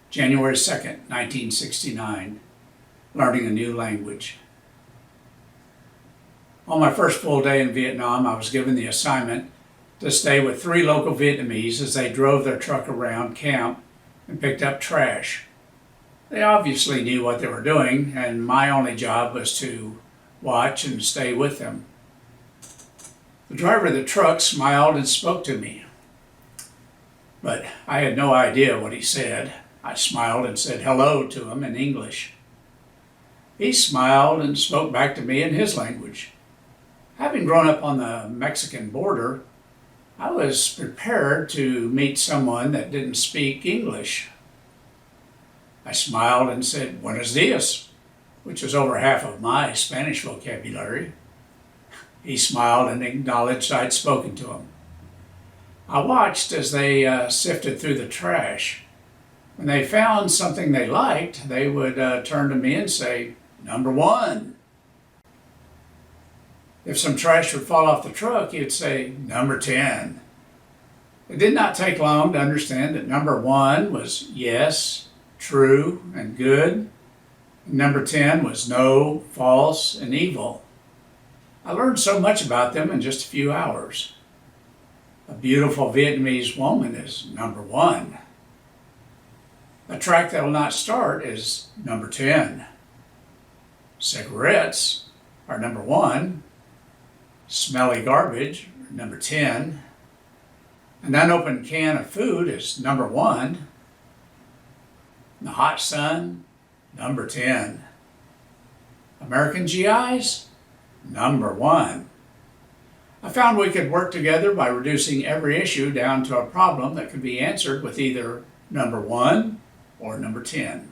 January 2nd, 1969, learning a new language. On my first full day in Vietnam, I was given the assignment to stay with 3 local Vietnamese as they drove their truck around camp and picked up trash. They obviously knew what they were doing, and my only job was to watch and stay with them. The driver of the truck smiled and spoke to me, but I had no idea what he said. I smiled and said hello to him in English. He smiled and spoke back to me in his language. Having grown up on the Mexican border, I was prepared to meet someone that didn't speak English. I smiled and said, "Buenos dias," which was over half of my Spanish vocabulary. He smiled and acknowledged I'd spoken to him. I watched as they sifted through the trash. When they found something they liked, they would turn to me and say, "Number 1. If some trash would fall off the truck, he'd say, "Number 10. It did not take long to understand that number 1 was yes, true, and good. And number 10 was no, false, and evil. I learned so much about them in just a few hours. A beautiful Vietnamese woman is number 1. A track that will not start is number 10. Cigarettes are number 1. Smelly garbage, number 10. An unopened can of food is number 1. The hot sun, number 10. American GIs, number 1. I found we could work together by reducing every issue down to a problem that could be answered with either number 1 or number 10.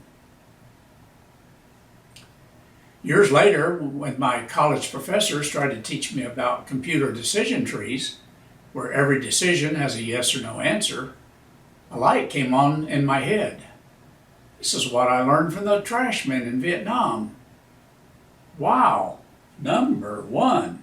Years later, when my college professors tried to teach me about computer decision trees, where every decision has a yes or no answer, a light came on in my head. This is what I learned from the trash men in Vietnam. Wow, number 1.